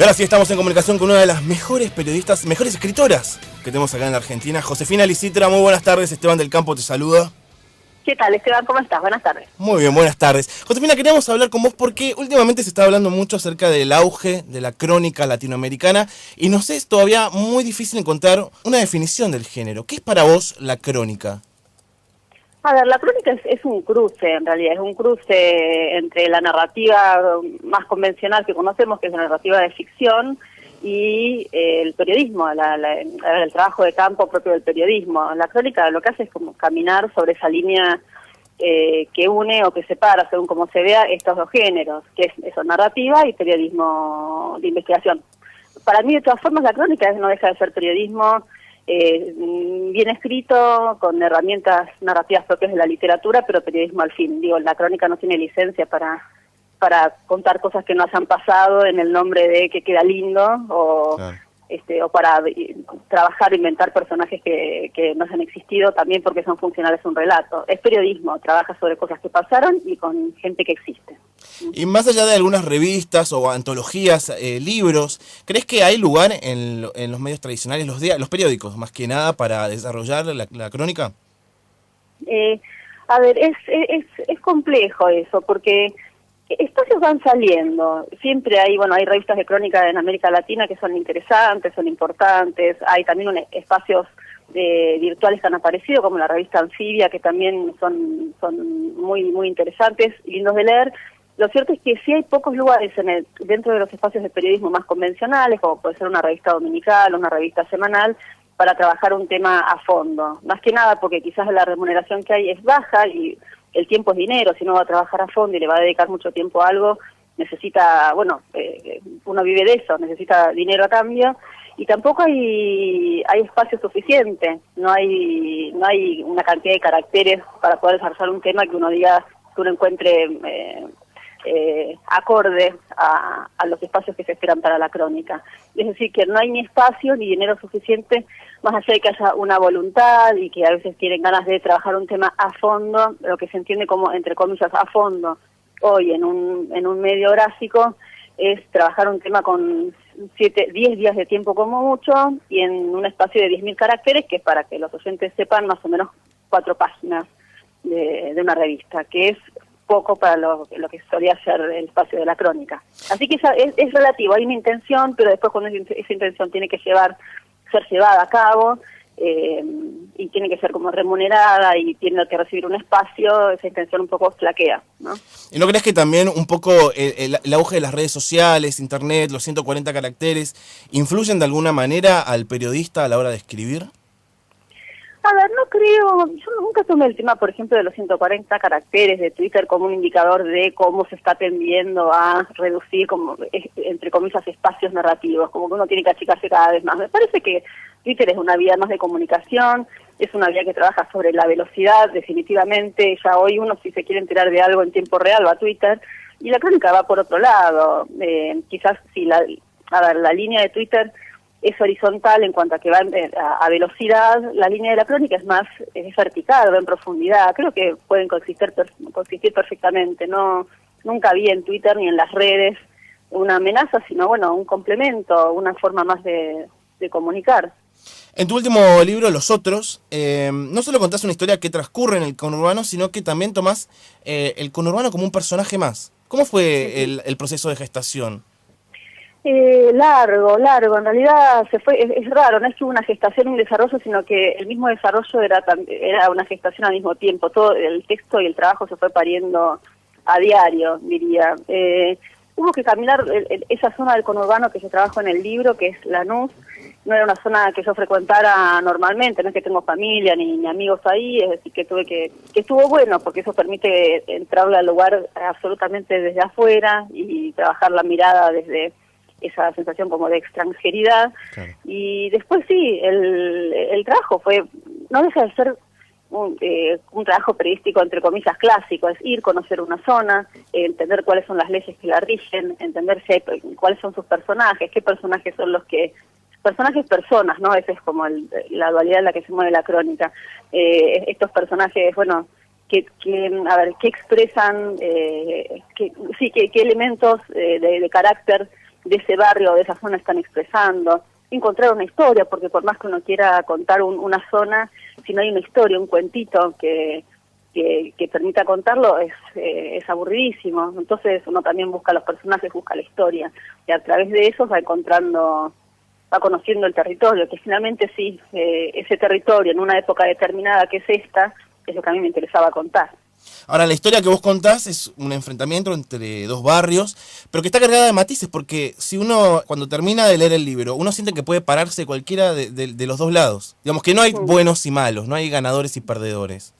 ahora sí estamos en comunicación con una de las mejores periodistas, mejores escritoras que tenemos acá en la Argentina, Josefina Licitra. Muy buenas tardes, Esteban del Campo te saluda. ¿Qué tal, Esteban? ¿Cómo estás? Buenas tardes. Muy bien, buenas tardes. Josefina, queríamos hablar con vos porque últimamente se está hablando mucho acerca del auge de la crónica latinoamericana y nos es todavía muy difícil encontrar una definición del género. ¿Qué es para vos la crónica? A ver, la crónica es un cruce, en realidad, es un cruce entre la narrativa más convencional que conocemos, que es la narrativa de ficción, y el periodismo, el trabajo de campo propio del periodismo. La crónica lo que hace es como caminar sobre esa línea que une o que separa, según como se vea, estos dos géneros, que es eso, narrativa y periodismo de investigación. Para mí, de todas formas, la crónica no deja de ser periodismo bien escrito, con herramientas narrativas propias de la literatura, pero periodismo al fin. Digo, la crónica no tiene licencia para contar cosas que no hayan pasado en el nombre de que queda lindo, o claro. O para trabajar, inventar personajes que no hayan existido, también porque son funcionales a un relato. Es periodismo, trabaja sobre cosas que pasaron y con gente que existe. Y más allá de algunas revistas o antologías, libros, ¿crees que hay lugar en los medios tradicionales, los periódicos, más que nada, para desarrollar la crónica? A ver, es complejo eso, porque espacios van saliendo. Siempre hay revistas de crónica en América Latina que son interesantes, son importantes. Hay también espacios virtuales que han aparecido, como la revista Anfibia, que también son muy interesantes y lindos de leer. Lo cierto es que sí hay pocos lugares dentro de los espacios de periodismo más convencionales, como puede ser una revista dominical o una revista semanal, para trabajar un tema a fondo. Más que nada porque quizás la remuneración que hay es baja y el tiempo es dinero. Si uno va a trabajar a fondo y le va a dedicar mucho tiempo a algo, necesita, uno vive de eso, necesita dinero a cambio, y tampoco hay espacio suficiente, no hay una cantidad de caracteres para poder desarrollar un tema que uno diga, que uno encuentre acorde a los espacios que se esperan para la crónica. Es decir, que no hay ni espacio ni dinero suficiente, más allá de que haya una voluntad y que a veces tienen ganas de trabajar un tema a fondo, lo que se entiende como, entre comillas, a fondo hoy en un medio gráfico, es trabajar un tema con 10 días de tiempo como mucho y en un espacio de 10.000 caracteres, que es para que los oyentes sepan más o menos 4 páginas de una revista, que es poco para lo que solía ser el espacio de la crónica. Así que es relativo, hay una intención, pero después cuando esa intención tiene que ser llevada a cabo, y tiene que ser como remunerada y tiene que recibir un espacio, esa intención un poco flaquea, ¿no? ¿Y no crees que también un poco el auge de las redes sociales, internet, los 140 caracteres, influyen de alguna manera al periodista a la hora de escribir? A ver, no creo, yo nunca tomé el tema, por ejemplo, de los 140 caracteres de Twitter como un indicador de cómo se está tendiendo a reducir, como entre comillas, espacios narrativos, como que uno tiene que achicarse cada vez más. Me parece que Twitter es una vía más de comunicación, es una vía que trabaja sobre la velocidad, definitivamente. Ya hoy uno, si se quiere enterar de algo en tiempo real, va a Twitter, y la crónica va por otro lado. Quizás si la línea de Twitter es horizontal en cuanto a que va a velocidad, la línea de la crónica es vertical, va en profundidad. Creo que pueden coexistir perfectamente. Nunca vi en Twitter ni en las redes una amenaza, sino un complemento, una forma más de comunicar. En tu último libro, Los Otros, no solo contás una historia que transcurre en el conurbano, sino que también tomás el conurbano como un personaje más. ¿Cómo fue el proceso de gestación? Largo, en realidad es raro, no es que hubo una gestación y un desarrollo, sino que el mismo desarrollo era una gestación al mismo tiempo. Todo el texto y el trabajo se fue pariendo a diario, diría. Hubo que caminar esa zona del conurbano que yo trabajo en el libro, que es Lanús. No era una zona que yo frecuentara normalmente, no es que tengo familia ni amigos ahí, es decir, que estuvo bueno, porque eso permite entrarle al lugar absolutamente desde afuera y trabajar la mirada desde esa sensación como de extranjeridad. Claro. Y después sí, el trabajo no deja de ser un trabajo periodístico entre comillas clásico, es ir, conocer una zona, entender cuáles son las leyes que la rigen, entender cuáles son sus personajes, qué personajes son personas, ¿no? Esa es como la dualidad en la que se mueve la crónica. Estos personajes, que expresan, qué elementos de carácter ese barrio o de esa zona están expresando, encontrar una historia, porque por más que uno quiera contar una zona, si no hay una historia, un cuentito que permita contarlo, es aburridísimo. Entonces uno también busca los personajes, busca la historia, y a través de eso va conociendo el territorio, que finalmente sí, ese territorio en una época determinada que es esta, es lo que a mí me interesaba contar. Ahora, la historia que vos contás es un enfrentamiento entre dos barrios, pero que está cargada de matices, porque si uno, cuando termina de leer el libro, uno siente que puede pararse cualquiera de los dos lados. Digamos que no hay buenos y malos, no hay ganadores y perdedores.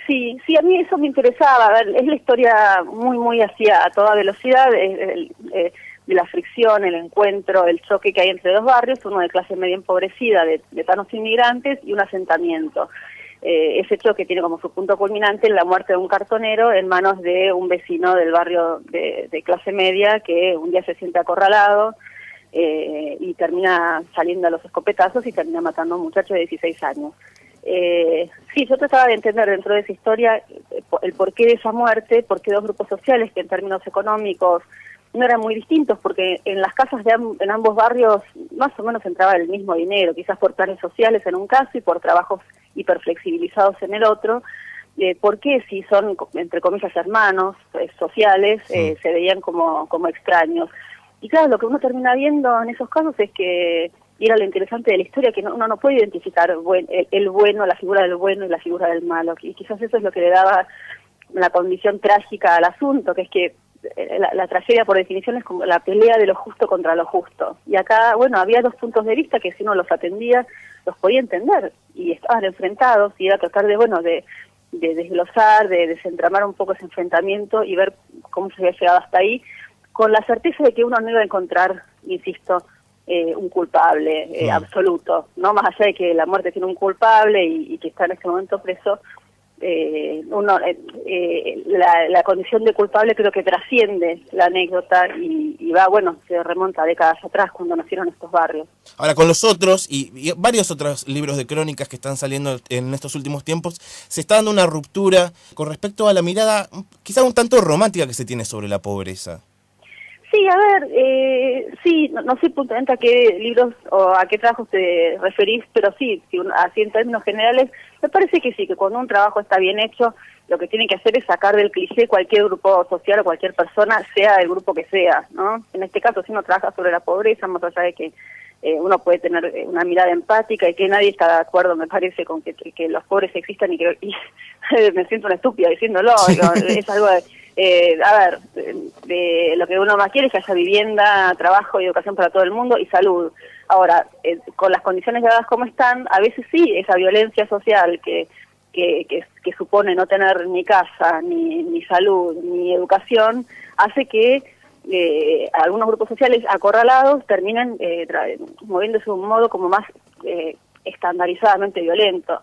Sí, a mí eso me interesaba. A ver, es la historia muy así a toda velocidad, de la fricción, el encuentro, el choque que hay entre dos barrios, uno de clase media empobrecida, de tanos inmigrantes, y un asentamiento. Ese choque tiene como su punto culminante en la muerte de un cartonero en manos de un vecino del barrio de clase media que un día se siente acorralado y termina saliendo a los escopetazos y termina matando a un muchacho de 16 años. Sí, yo trataba de entender dentro de esa historia el porqué de esa muerte, porqué dos grupos sociales que en términos económicos no eran muy distintos, porque en las casas en ambos barrios más o menos entraba el mismo dinero, quizás por planes sociales en un caso y por trabajos hiperflexibilizados en el otro. ¿Por qué si son, entre comillas, hermanos sociales, se veían como extraños? Y claro, lo que uno termina viendo en esos casos es que, y era lo interesante de la historia, que uno no puede identificar el bueno, la figura del bueno y la figura del malo, y quizás eso es lo que le daba la condición trágica al asunto, que es que la tragedia por definición es como la pelea de lo justo contra lo justo. Y acá, bueno, había dos puntos de vista que si uno los atendía, los podía entender, y estaban enfrentados, y era tratar de desglosar, de desentramar un poco ese enfrentamiento y ver cómo se había llegado hasta ahí, con la certeza de que uno no iba a encontrar, insisto, un culpable absoluto, no más allá de que la muerte tiene un culpable y que está en este momento preso. La condición de culpable creo que trasciende la anécdota y va, bueno, se remonta a décadas atrás cuando nacieron estos barrios. Ahora, con los otros y varios otros libros de crónicas que están saliendo en estos últimos tiempos, se está dando una ruptura con respecto a la mirada quizá un tanto romántica que se tiene sobre la pobreza. Sí, a ver, sí, no sé puntualmente a qué libros o a qué trabajos te referís, pero sí, así en términos generales, me parece que sí, que cuando un trabajo está bien hecho, lo que tiene que hacer es sacar del cliché cualquier grupo social o cualquier persona, sea el grupo que sea, ¿no? En este caso, si uno trabaja sobre la pobreza, más allá de que uno puede tener una mirada empática y que nadie está de acuerdo, me parece, con que los pobres existan y me siento una estúpida diciéndolo, digo, es algo a ver, de lo que uno más quiere es que haya vivienda, trabajo y educación para todo el mundo y salud. Ahora, con las condiciones dadas como están, a veces sí, esa violencia social que supone no tener ni casa, ni salud, ni educación, hace que algunos grupos sociales acorralados terminen moviéndose de un modo como más estandarizadamente violento.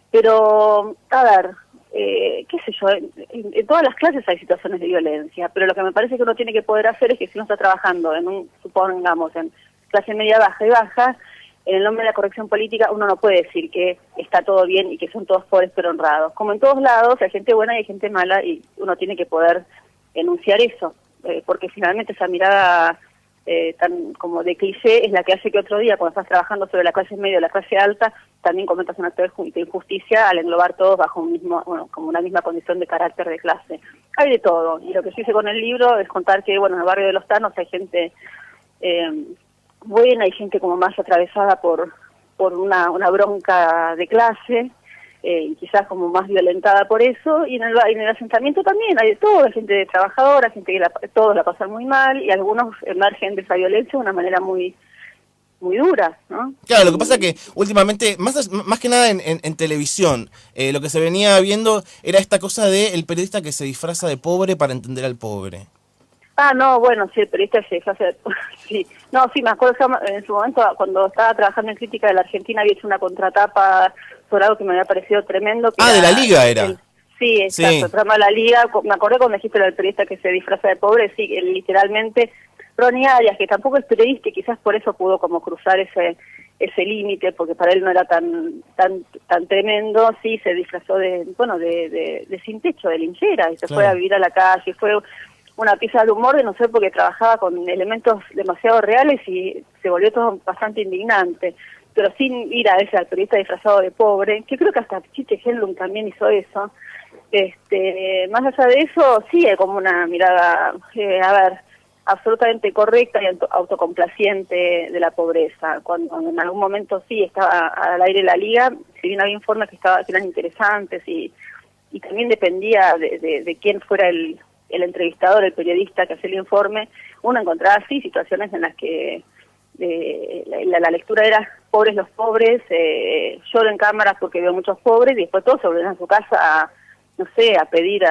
Pero, a ver, qué sé yo, en todas las clases hay situaciones de violencia, pero lo que me parece que uno tiene que poder hacer es que si uno está trabajando supongamos, en clase media baja y baja, en el nombre de la corrección política uno no puede decir que está todo bien y que son todos pobres pero honrados. Como en todos lados, hay gente buena y hay gente mala y uno tiene que poder enunciar eso, porque finalmente esa mirada tan como de cliché es la que hace que otro día, cuando estás trabajando sobre la clase media o la clase alta, también cometas un acto de injusticia al englobar todos bajo un mismo, bueno, como una misma condición de carácter de clase. Hay de todo, y lo que yo hice con el libro es contar que, bueno, en el barrio de Los Tanos hay gente buena, hay gente como más atravesada por una bronca de clase, y quizás como más violentada por eso, y en el asentamiento también hay de todo, hay gente trabajadora, gente que todos la pasan muy mal, y algunos emergen de esa violencia de una manera muy dura, ¿no? Claro, lo que pasa es que últimamente, más que nada en televisión, lo que se venía viendo era esta cosa de el periodista que se disfraza de pobre para entender al pobre. Ah, no, bueno, sí, el periodista se hace, sí. No, sí, me acuerdo que en su momento, cuando estaba trabajando en Crítica de la Argentina, había hecho una contratapa sobre algo que me había parecido tremendo. Que de la Liga era. Sí, exacto, el programa de la Liga. Me acordé cuando dijiste lo del periodista que se disfraza de pobre, sí, literalmente, Ronnie Arias, que tampoco es periodista y quizás por eso pudo como cruzar ese límite, porque para él no era tan tremendo, sí, se disfrazó de sin techo, de linchera, y se fue a vivir a la calle, fue una pieza de humor de no ser porque trabajaba con elementos demasiado reales y se volvió todo bastante indignante, pero sin ir a ese periodista disfrazado de pobre, que creo que hasta Chiche Helblum también hizo eso. Más allá de eso, sí hay como una mirada, absolutamente correcta y autocomplaciente de la pobreza. Cuando en algún momento sí estaba al aire la Liga, si bien había informes que eran interesantes y también dependía de quién fuera el entrevistador, el periodista que hacía el informe, uno encontraba así situaciones en las que la lectura era pobres los pobres, lloro en cámaras porque veo muchos pobres, y después todos se volvieron a su casa a pedir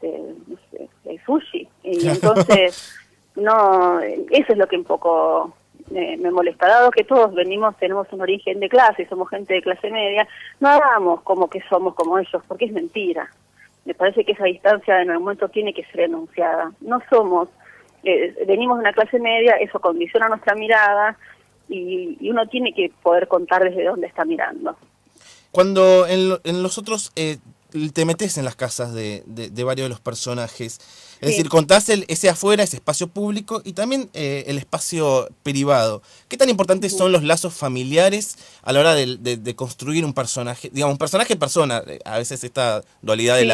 el sushi. Y entonces, eso es lo que un poco me molesta, dado que todos tenemos un origen de clase, somos gente de clase media, no hagamos como que somos como ellos, porque es mentira. Me parece que esa distancia en el momento tiene que ser enunciada. No somos, venimos de una clase media, eso condiciona nuestra mirada y uno tiene que poder contar desde dónde está mirando. Cuando en los otros te metes en las casas de varios de los personajes, es decir, contás ese afuera, ese espacio público y también el espacio privado. ¿Qué tan importantes son los lazos familiares a la hora de construir un personaje? Digamos, un personaje-persona, a veces esta dualidad de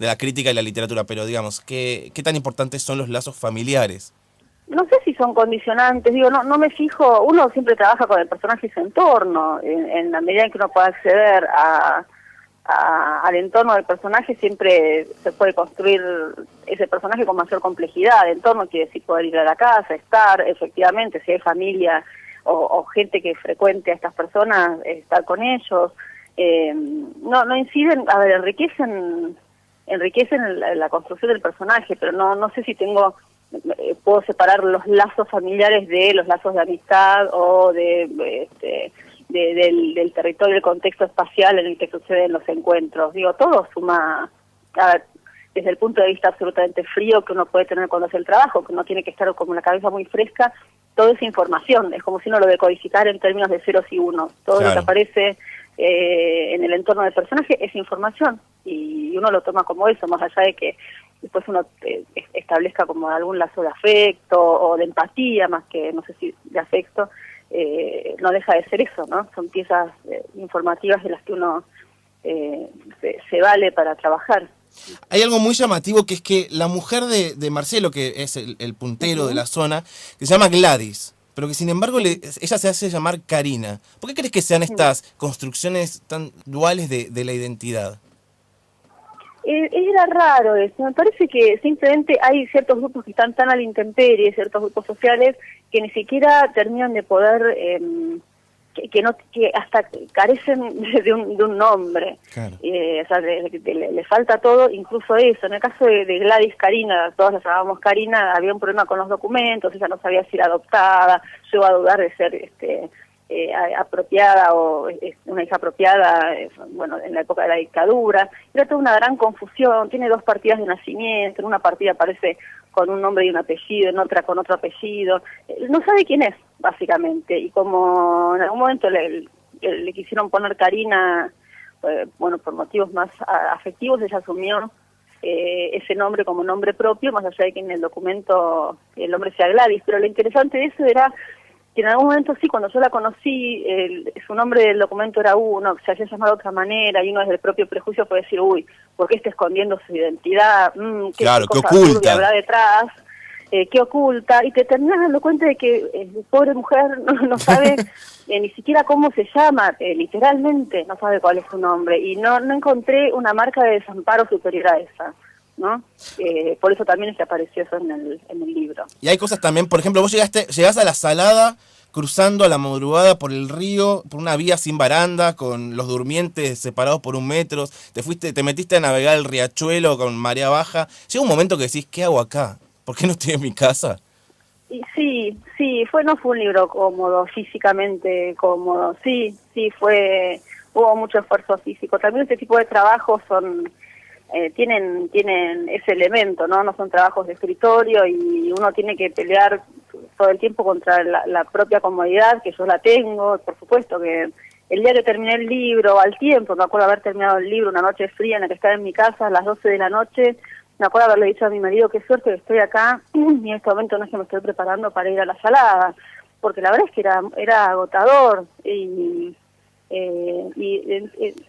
la crítica y la literatura, pero digamos, ¿qué tan importantes son los lazos familiares? No sé si son condicionantes, no me fijo, uno siempre trabaja con el personaje y su entorno, en la medida en que uno pueda acceder al entorno del personaje, siempre se puede construir ese personaje con mayor complejidad. El entorno quiere decir poder ir a la casa, estar, efectivamente, si hay familia o gente que frecuente a estas personas, estar con ellos. No inciden, enriquecen la construcción del personaje, pero no sé si puedo separar los lazos familiares de los lazos de amistad o del territorio, del contexto espacial en el que suceden los encuentros. Todo suma, desde el punto de vista absolutamente frío que uno puede tener cuando hace el trabajo, que uno tiene que estar como la cabeza muy fresca, toda esa información, es como si uno lo decodificara en términos de ceros y unos. Todo lo que aparece en el entorno del personaje es información, y uno lo toma como eso, más allá de que después uno establezca como algún lazo de afecto o de empatía, más que, no sé si de afecto, no deja de ser eso, ¿no? Son piezas informativas de las que uno se vale para trabajar. Hay algo muy llamativo, que es que la mujer de Marcelo, que es el puntero de la zona, que se llama Gladys, pero que sin embargo ella se hace llamar Karina. ¿Por qué crees que sean estas construcciones tan duales de la identidad? Era raro eso, me parece que simplemente hay ciertos grupos que están tan a la intemperie, ciertos grupos sociales que ni siquiera terminan de poder, que hasta carecen de un nombre. Claro. Le falta todo, incluso eso. En el caso de Gladys Karina, todos la llamábamos Karina, había un problema con los documentos, ella no sabía si era adoptada, llegó a dudar de ser apropiada o una hija apropiada, en la época de la dictadura. Era toda una gran confusión, tiene 2 partidas de nacimiento, en una partida aparece con un nombre y un apellido, en otra con otro apellido, no sabe quién es, básicamente, y como en algún momento le quisieron poner Karina, por motivos más afectivos, ella asumió ese nombre como nombre propio, más allá de que en el documento el nombre sea Gladys. Pero lo interesante de eso era que en algún momento sí, cuando yo la conocí, su nombre del documento era uno, se hacía llamar de otra manera, y uno desde el propio prejuicio puede decir, ¿por qué está escondiendo su identidad? ¿Qué oculta habrá detrás? ¿Qué oculta? Y te terminas dando cuenta de que pobre mujer no sabe ni siquiera cómo se llama, literalmente no sabe cuál es su nombre, y no encontré una marca de desamparo superior a esa, ¿no? Por eso también es que apareció eso en el libro. Y hay cosas también, por ejemplo, vos llegás a La Salada cruzando a la madrugada por el río, por una vía sin baranda, con los durmientes separados por 1 metro, te metiste a navegar el riachuelo con marea baja. Llega un momento que decís, ¿qué hago acá? ¿Por qué no estoy en mi casa? Y sí, no fue un libro cómodo, físicamente cómodo, hubo mucho esfuerzo físico. También este tipo de trabajos tienen ese elemento, no son trabajos de escritorio, y uno tiene que pelear todo el tiempo contra la propia comodidad, que yo la tengo. Por supuesto que el día que terminé el libro, al tiempo, me acuerdo haber terminado el libro, una noche fría en la que estaba en mi casa a las 12 de la noche, me acuerdo haberle dicho a mi marido, qué suerte que estoy acá, y en este momento no es que me estoy preparando para ir a la salada, porque la verdad es que era agotador,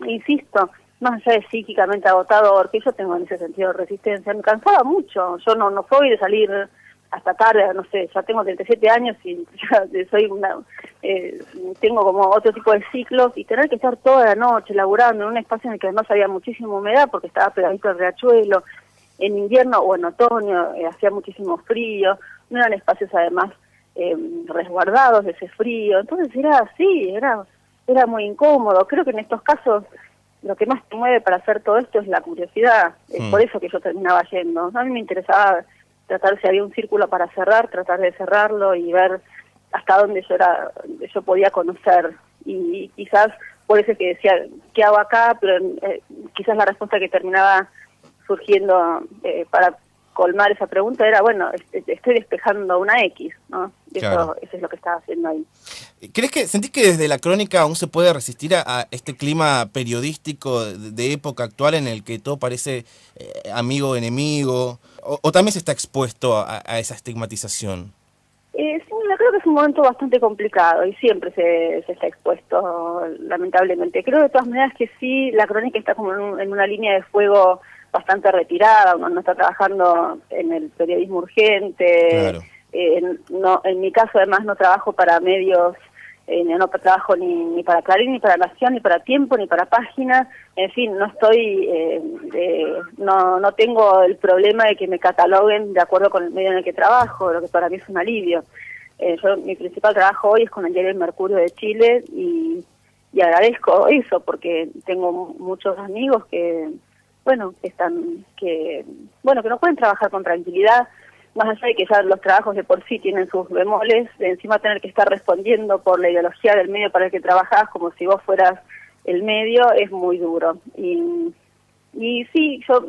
insisto, más allá de psíquicamente agotador, que yo tengo en ese sentido resistencia, me cansaba mucho. Yo no soy de salir hasta tarde, no sé, ya tengo 37 años y ya soy tengo como otro tipo de ciclos, y tener que estar toda la noche laburando en un espacio en el que además había muchísima humedad porque estaba pegadito al riachuelo, en invierno o en otoño hacía muchísimo frío, no eran espacios además resguardados de ese frío, entonces era así, era muy incómodo. Creo que en estos casos lo que más te mueve para hacer todo esto es la curiosidad, es por eso que yo terminaba yendo. A mí me interesaba tratar, si había un círculo para cerrar, tratar de cerrarlo y ver hasta dónde yo podía conocer, y quizás por eso que decía, ¿qué hago acá? Pero quizás la respuesta que terminaba surgiendo para colmar esa pregunta era, bueno, estoy despejando una X, ¿no? Claro. Eso es lo que estaba haciendo ahí. ¿Sentís que desde la crónica aún se puede resistir a este clima periodístico de época actual en el que todo parece amigo, enemigo? ¿O también se está expuesto a esa estigmatización? Sí, yo creo que es un momento bastante complicado y siempre se está expuesto, lamentablemente. Creo de todas maneras que sí, la crónica está como en una línea de fuego bastante retirada, uno no está trabajando en el periodismo urgente. Claro. En mi caso además no trabajo para medios, no trabajo ni para Clarín, ni para Nación, ni para Tiempo, ni para Página. En fin, no estoy, no tengo el problema de que me cataloguen de acuerdo con el medio en el que trabajo, lo que para mí es un alivio. Mi principal trabajo hoy es con el diario El Mercurio de Chile, y agradezco eso porque tengo muchos amigos que no pueden trabajar con tranquilidad, más allá de que ya los trabajos de por sí tienen sus bemoles, de encima tener que estar respondiendo por la ideología del medio para el que trabajás como si vos fueras el medio, es muy duro. Y sí, yo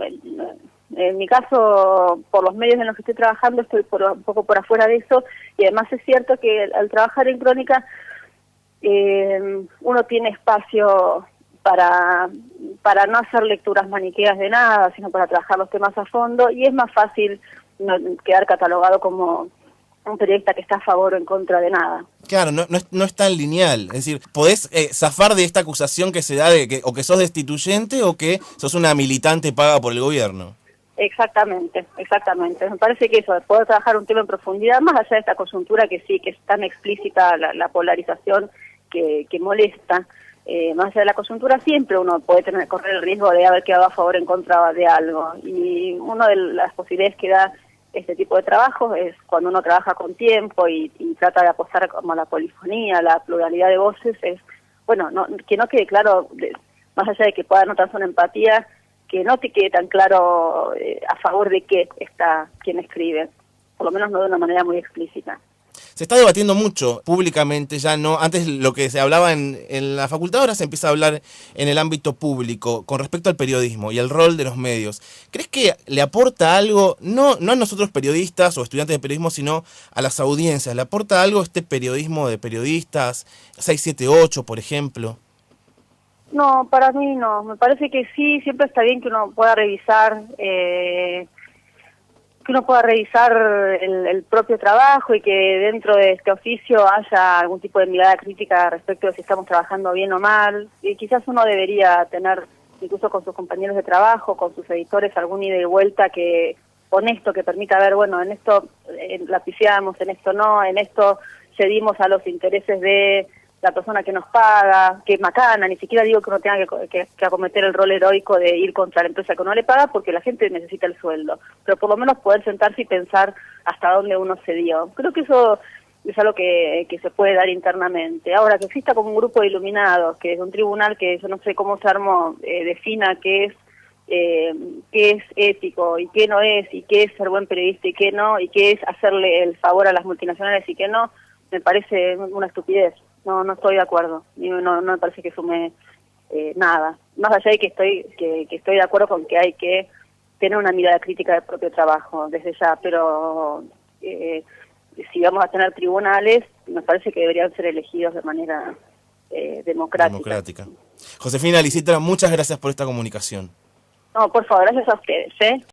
en mi caso, por los medios en los que estoy trabajando, estoy un poco por afuera de eso, y además es cierto que al trabajar en crónica uno tiene espacio para no hacer lecturas maniqueas de nada, sino para trabajar los temas a fondo, y es más fácil no quedar catalogado como un periodista que está a favor o en contra de nada. Claro, no es tan lineal. Es decir, podés zafar de esta acusación que se da de que o que sos destituyente o que sos una militante paga por el gobierno. Exactamente. Me parece que eso, poder trabajar un tema en profundidad, más allá de esta coyuntura que sí, que es tan explícita la polarización que molesta. Más allá de la coyuntura, siempre uno puede correr el riesgo de haber quedado a favor o en contra de algo. Y una de las posibilidades que da este tipo de trabajo es cuando uno trabaja con tiempo y trata de apostar como a la polifonía, la pluralidad de voces, es, que no quede claro, más allá de que pueda notarse una empatía, que no te quede tan claro a favor de qué está quien escribe, por lo menos no de una manera muy explícita. Se está debatiendo mucho públicamente, ya no, antes lo que se hablaba en la facultad, ahora se empieza a hablar en el ámbito público con respecto al periodismo y el rol de los medios. ¿Crees que le aporta algo, no a nosotros periodistas o estudiantes de periodismo, sino a las audiencias? ¿Le aporta algo este periodismo de periodistas, 678, por ejemplo? No, para mí no. Me parece que sí, siempre está bien que uno pueda revisar el propio trabajo y que dentro de este oficio haya algún tipo de mirada crítica respecto de si estamos trabajando bien o mal. Y quizás uno debería tener, incluso con sus compañeros de trabajo, con sus editores, algún ida y vuelta honesto que permita ver, en esto la pifiamos, en esto no, en esto cedimos a los intereses de la persona que nos paga, que es macana. Ni siquiera digo que uno tenga que acometer el rol heroico de ir contra la empresa que no le paga, porque la gente necesita el sueldo, pero por lo menos poder sentarse y pensar hasta dónde uno se dio. Creo que eso es algo que se puede dar internamente. Ahora, que exista como un grupo de iluminados, que es un tribunal que yo no sé cómo se armó, defina qué es ético y qué no es, y qué es ser buen periodista y qué no, y qué es hacerle el favor a las multinacionales y qué no, me parece una estupidez. No estoy de acuerdo, no me parece que sume nada, más allá de que estoy de acuerdo con que hay que tener una mirada crítica del propio trabajo desde ya, pero si vamos a tener tribunales, me parece que deberían ser elegidos de manera democrática. Josefina Licitra, muchas gracias por esta comunicación. No, por favor, gracias a ustedes,